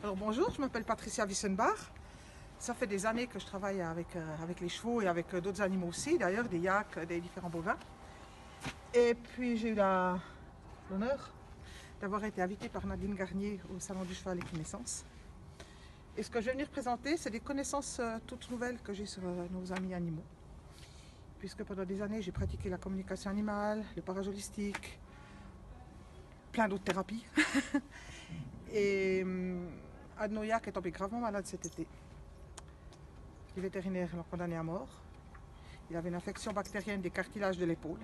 Alors bonjour, je m'appelle Patricia Wissenbach. Ça fait des années que je travaille avec les chevaux et avec d'autres animaux aussi, d'ailleurs des yaks, des différents bovins. Et puis j'ai eu l'honneur d'avoir été invitée par Nadine Garnier au Salon du Cheval Équinescence. Et ce que je vais venir présenter, c'est des connaissances toutes nouvelles que j'ai sur nos amis animaux. Puisque pendant des années, j'ai pratiqué la communication animale, le parage holistique, plein d'autres thérapies. Et un de nos yaks est tombé gravement malade cet été. Les vétérinaires l'ont condamné à mort. Il avait une infection bactérienne des cartilages de l'épaule.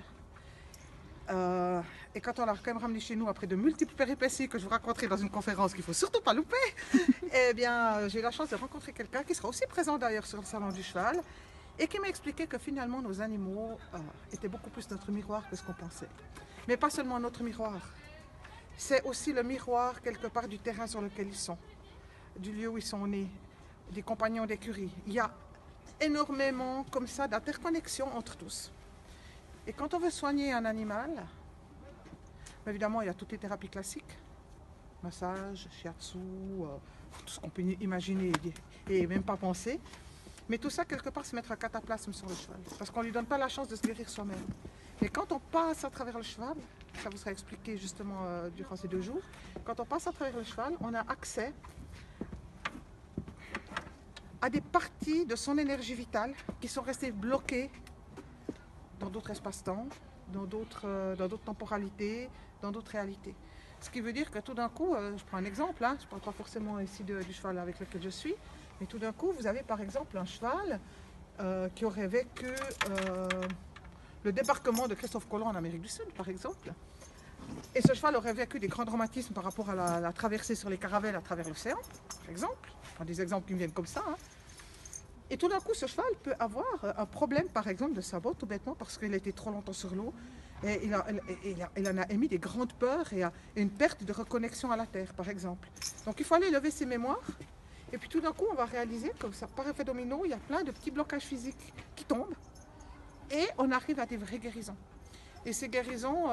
Et quand on l'a quand même ramené chez nous après de multiples péripéties que je vous raconterai dans une conférence qu'il ne faut surtout pas louper, eh bien j'ai eu la chance de rencontrer quelqu'un qui sera aussi présent d'ailleurs sur le salon du cheval et qui m'a expliqué que finalement nos animaux étaient beaucoup plus notre miroir que ce qu'on pensait. Mais pas seulement notre miroir, c'est aussi le miroir quelque part du terrain sur lequel ils sont, du lieu où ils sont nés, des compagnons d'écurie. Il y a énormément comme ça d'interconnexion entre tous. Et quand on veut soigner un animal, évidemment il y a toutes les thérapies classiques, massage, shiatsu, tout ce qu'on peut imaginer et même pas penser. Mais tout ça quelque part se mettre à cataplasme sur le cheval, parce qu'on ne lui donne pas la chance de se guérir soi-même. Et quand on passe à travers le cheval, ça vous sera expliqué justement durant ces 2 jours, quand on passe à travers le cheval, on a accès à des parties de son énergie vitale qui sont restées bloquées dans d'autres espaces-temps, dans d'autres temporalités, dans d'autres réalités. Ce qui veut dire que tout d'un coup, je prends un exemple, je ne parle pas forcément ici du cheval avec lequel je suis, mais tout d'un coup, vous avez par exemple un cheval qui aurait vécu le débarquement de Christophe Colomb en Amérique du Sud, par exemple. Et ce cheval aurait vécu des grands dramatismes par rapport à la traversée sur les caravelles à travers l'océan, par exemple. Je prends des exemples qui me viennent comme ça. Et tout d'un coup, ce cheval peut avoir un problème, par exemple, de sabot, tout bêtement, parce qu'il a été trop longtemps sur l'eau. Et il en a émis des grandes peurs et une perte de reconnexion à la terre, par exemple. Donc il faut aller lever ses mémoires. Et puis tout d'un coup, on va réaliser, comme ça, par effet domino, il y a plein de petits blocages physiques qui tombent. Et on arrive à des vraies guérisons. Et ces guérisons,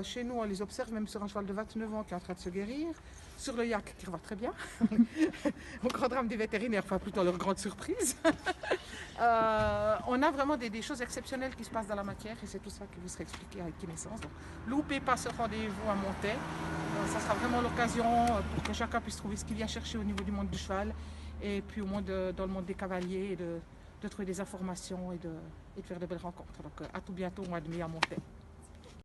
chez nous, on les observe même sur un cheval de 29 ans qui est en train de se guérir, sur le yak qui va très bien, au grand drame des vétérinaires, enfin plutôt leur grande surprise. On a vraiment des choses exceptionnelles qui se passent dans la matière et c'est tout ça qui vous sera expliqué à Équinescence. Donc, loupez pas ce rendez-vous à Montaix. Ça sera vraiment l'occasion pour que chacun puisse trouver ce qu'il vient chercher au niveau du monde du cheval et puis dans le monde des cavaliers et de trouver des informations et de faire de belles rencontres. Donc à tout bientôt au mois de mai à Montaix.